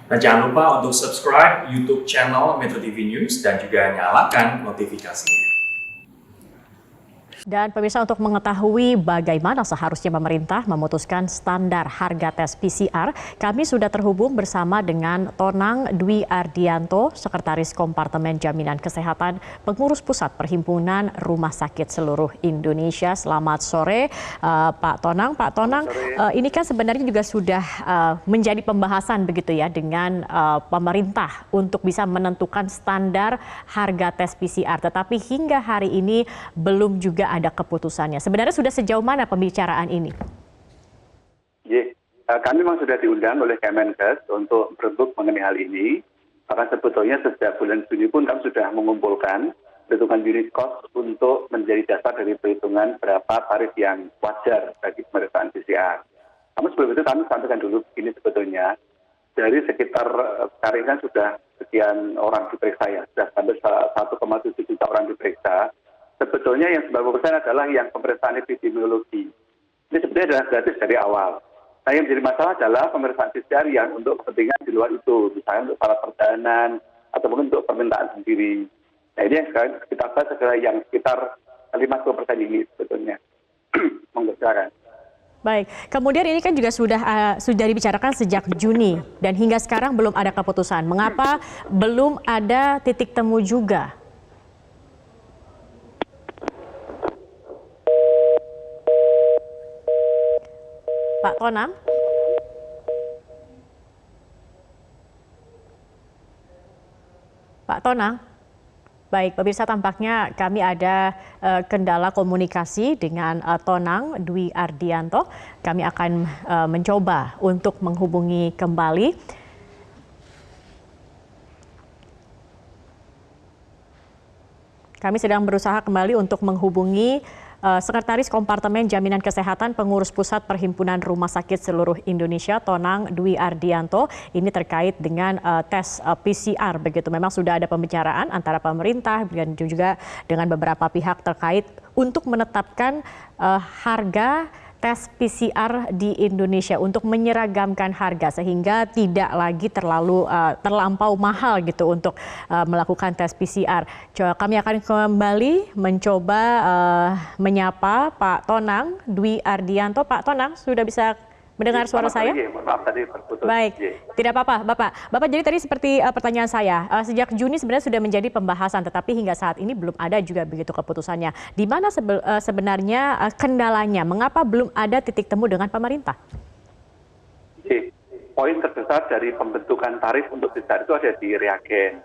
Dan jangan lupa untuk subscribe YouTube channel Metro TV News dan juga nyalakan notifikasinya. Dan pemirsa, untuk mengetahui bagaimana seharusnya pemerintah memutuskan standar harga tes PCR, kami sudah terhubung bersama dengan Tonang Dwi Ardianto, Sekretaris Kompartemen Jaminan Kesehatan Pengurus Pusat Perhimpunan Rumah Sakit Seluruh Indonesia. Selamat sore, Pak Tonang. Pak Tonang, ini kan sebenarnya juga sudah menjadi pembahasan begitu ya dengan pemerintah untuk bisa menentukan standar harga tes PCR. Tetapi hingga hari ini belum juga ada keputusannya. Sebenarnya sudah sejauh mana pembicaraan ini? Kami memang sudah diundang oleh Kemenkes untuk berembuk mengenai hal ini. Bahkan sebetulnya sejak bulan Juni pun kami sudah mengumpulkan perhitungan unit cost untuk menjadi dasar dari perhitungan berapa tarif yang wajar bagi pemeriksaan PCR. Namun sebelum itu kami sampaikan dulu begini sebetulnya. Dari sekitar sekarang kan sudah sekian orang diperiksa ya, sudah sampai 1,7 juta orang diperiksa. Sebetulnya yang 90% adalah yang pemeriksaan epidemiologi. Ini sebenarnya adalah gratis dari awal. Nah, yang menjadi masalah adalah pemeriksaan PCR yang untuk kepentingan di luar itu, misalnya untuk para perjalanan atau mungkin untuk permintaan sendiri. Nah, ini yang sekarang kita bahas adalah yang sekitar 50% ini sebetulnya. Mengerjakan. Baik, kemudian ini kan juga sudah dibicarakan sejak Juni dan hingga sekarang belum ada keputusan. Mengapa belum ada titik temu juga? Pak Tonang? Pak Tonang? Baik, pemirsa, tampaknya kami ada kendala komunikasi dengan Tonang Dwi Ardianto. Kami akan mencoba untuk menghubungi kembali. Kami sedang berusaha kembali untuk menghubungi Sekretaris Kompartemen Jaminan Kesehatan Pengurus Pusat Perhimpunan Rumah Sakit Seluruh Indonesia, Tonang Dwi Ardianto. Ini terkait dengan tes PCR. Begitu, memang sudah ada pembicaraan antara pemerintah dan juga dengan beberapa pihak terkait untuk menetapkan harga tes PCR di Indonesia untuk menyeragamkan harga sehingga tidak lagi terlampau mahal gitu untuk melakukan tes PCR. Kami akan kembali mencoba menyapa Pak Tonang Dwi Ardianto. Pak Tonang, sudah bisa mendengar suara saya? Maaf tadi terputus. Baik, tidak apa-apa Bapak. Jadi tadi seperti pertanyaan saya, sejak Juni sebenarnya sudah menjadi pembahasan, tetapi hingga saat ini belum ada juga begitu keputusannya. Di mana sebenarnya kendalanya? Mengapa belum ada titik temu dengan pemerintah? Poin terbesar dari pembentukan tarif untuk PCR itu ada di reagen.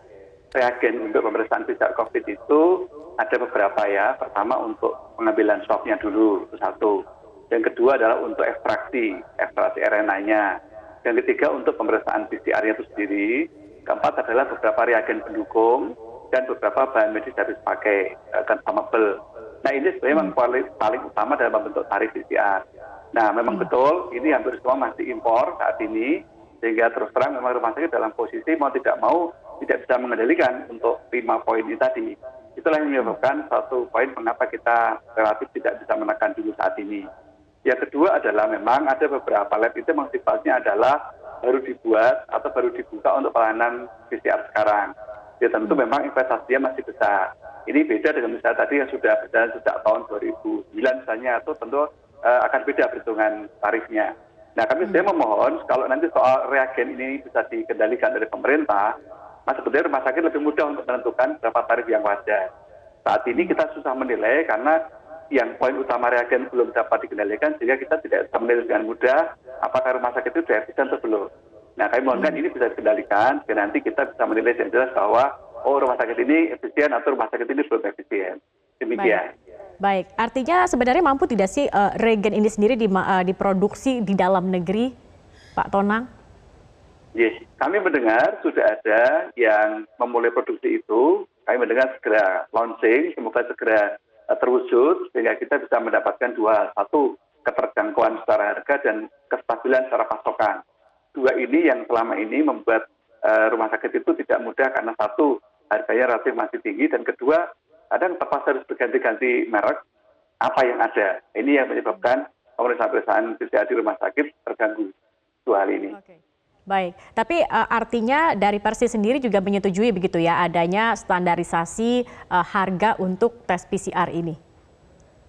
Reagen untuk pemeriksaan PCR COVID itu ada beberapa ya. Pertama untuk pengambilan swabnya dulu, itu satu. Yang kedua adalah untuk ekstraksi RNA-nya. Yang ketiga untuk pemeriksaan PCR-nya itu sendiri. Keempat adalah beberapa reagen pendukung dan beberapa bahan medis harus pakai consumable. Nah, ini sebenarnya memang paling utama dalam membentuk tarif PCR. Nah, memang betul ini hampir semua masih impor saat ini, sehingga terus terang memang rumah sakit dalam posisi mau tidak mau tidak bisa mengendalikan untuk 5 poin ini tadi. Itulah yang menyebabkan satu poin mengapa kita relatif tidak bisa menekan dulu saat ini. Yang kedua adalah memang ada beberapa lab itu memang sifatnya adalah baru dibuat atau baru dibuka untuk pelayanan PCR sekarang. Ya tentu memang investasinya masih besar. Ini beda dengan misalnya tadi yang sudah berjalan sejak tahun 2009 misalnya, atau tentu akan beda perhitungan tarifnya. Nah, kami sebenarnya memohon kalau nanti soal reagen ini bisa dikendalikan dari pemerintah, sebetulnya rumah sakit lebih mudah untuk menentukan berapa tarif yang wajar. Saat ini kita susah menilai karena yang poin utama reagen belum dapat dikendalikan, sehingga kita tidak bisa menilai dengan mudah apakah rumah sakit itu sudah efisien atau belum. Nah, kami mohonkan ini bisa dikendalikan, sehingga nanti kita bisa menilai dengan jelas bahwa rumah sakit ini efisien atau rumah sakit ini belum efisien. Demikian. Baik, artinya sebenarnya mampu tidak sih reagen ini sendiri diproduksi di dalam negeri, Pak Tonang? Yes, kami mendengar sudah ada yang memulai produksi itu. Kami mendengar segera launching, semoga segera terwujud sehingga kita bisa mendapatkan dua, satu keterjangkauan secara harga dan kestabilan secara pasokan. Dua ini yang selama ini membuat rumah sakit itu tidak mudah karena satu harganya relatif masih tinggi dan kedua kadang terpaksa harus berganti-ganti merek apa yang ada. Ini yang menyebabkan pemeriksaan PCR di rumah sakit terganggu dua hal ini. Oke. Baik, tapi artinya dari Persis sendiri juga menyetujui begitu ya adanya standarisasi harga untuk tes PCR ini?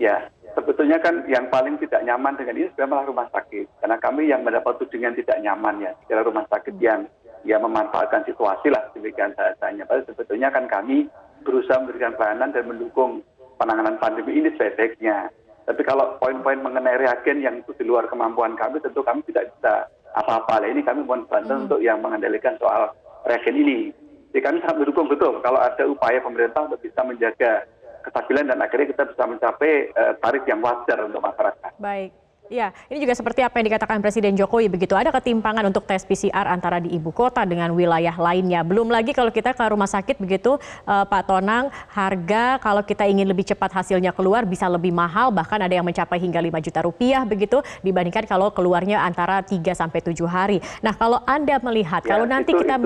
Ya, sebetulnya kan yang paling tidak nyaman dengan ini sebenarnya malah rumah sakit. Karena kami yang mendapat tudingan tidak nyaman ya, kira rumah sakit yang memanfaatkan situasi lah demikian bahasanya. Padahal sebetulnya kan kami berusaha memberikan pelayanan dan mendukung penanganan pandemi ini sebaik-baiknya. Tapi kalau poin-poin mengenai reagen yang itu di luar kemampuan kami, tentu kami tidak bisa apa-apa. Ini kami mohon bantuan untuk yang mengendalikan soal reagen ini. Jadi kami sangat mendukung betul kalau ada upaya pemerintah untuk bisa menjaga kestabilan dan akhirnya kita bisa mencapai tarif yang wajar untuk masyarakat. Baik. Ya, ini juga seperti apa yang dikatakan Presiden Jokowi begitu. Ada ketimpangan untuk tes PCR antara di ibu kota dengan wilayah lainnya. Belum lagi kalau kita ke rumah sakit begitu, Pak Tonang, harga kalau kita ingin lebih cepat hasilnya keluar bisa lebih mahal, bahkan ada yang mencapai hingga 5 juta rupiah begitu dibandingkan kalau keluarnya antara 3 sampai 7 hari. Nah, kalau Anda melihat, kalau nanti kita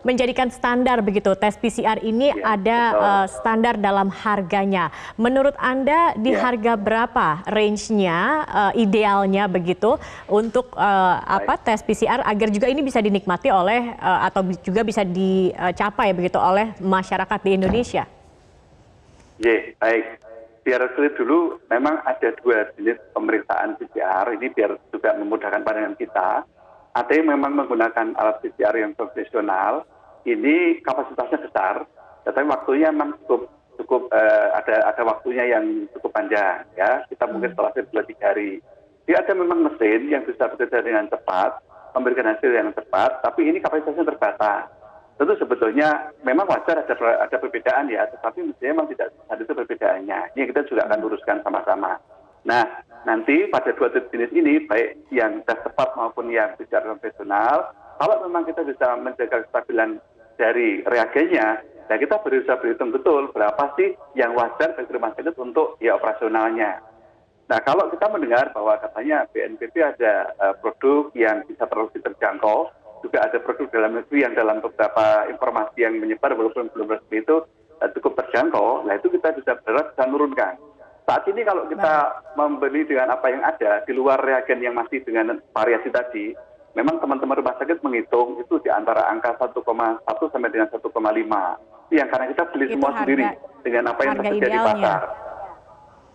menjadikan standar begitu tes PCR ini ada standar dalam harganya. Menurut Anda di harga berapa range-nya idealnya begitu untuk tes PCR agar juga ini bisa dinikmati oleh atau juga bisa dicapai begitu oleh masyarakat di Indonesia? Baik. Biar clear dulu, memang ada 2 jenis pemeriksaan PCR. Ini biar juga memudahkan pandangan kita. Ada yang memang menggunakan alat PCR yang profesional. Ini kapasitasnya besar, tetapi waktunya memang cukup ada waktunya yang cukup panjang ya. Kita mungkin setelah 2-3 hari. Dia ada memang mesin yang bisa bekerja dengan cepat, memberikan hasil yang cepat, tapi ini kapasitasnya terbatas. Tentu sebetulnya memang wajar ada perbedaan ya, tetapi mestinya memang tidak ada itu perbedaannya. Ini kita juga akan luruskan sama-sama. Nah, nanti pada 2 jenis ini, baik yang tes cepat maupun yang PCR konvensional, kalau memang kita bisa menjaga kestabilan dari reagennya, nah kita berusaha berhitung betul berapa sih yang wajar bagi rumah sakit untuk operasionalnya. Nah, kalau kita mendengar bahwa katanya BNPB ada produk yang bisa terus terjangkau, juga ada produk dalam negeri yang dalam beberapa informasi yang menyebar walaupun belum resmi itu cukup terjangkau, nah itu kita bisa bergerak dan menurunkan. Saat ini kalau kita membeli dengan apa yang ada di luar reagen yang masih dengan variasi tadi, memang teman-teman rumah sakit menghitung itu di antara angka 1,1 sampai dengan 1,5. Yang karena kita beli semua sendiri dengan apa yang tersedia di pasar.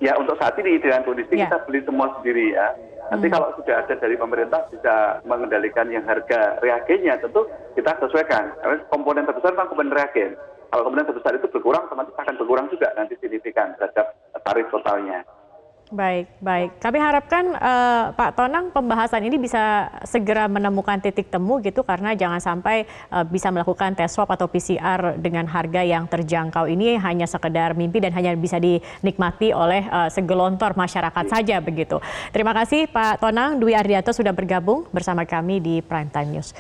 Ya, untuk saat ini dengan kondisi kita beli semua sendiri ya. Nanti kalau sudah ada dari pemerintah bisa mengendalikan yang harga reagennya, tentu kita sesuaikan. Karena komponen terbesar memang komponen reagen. Kalau komponen terbesar itu berkurang, otomatis akan berkurang juga nanti signifikan terhadap tarif totalnya. Baik, baik. Kami harapkan Pak Tonang pembahasan ini bisa segera menemukan titik temu gitu karena jangan sampai bisa melakukan tes swab atau PCR dengan harga yang terjangkau ini hanya sekedar mimpi dan hanya bisa dinikmati oleh segelontor masyarakat saja begitu. Terima kasih Pak Tonang, Dwi Ardianto sudah bergabung bersama kami di Prime Time News.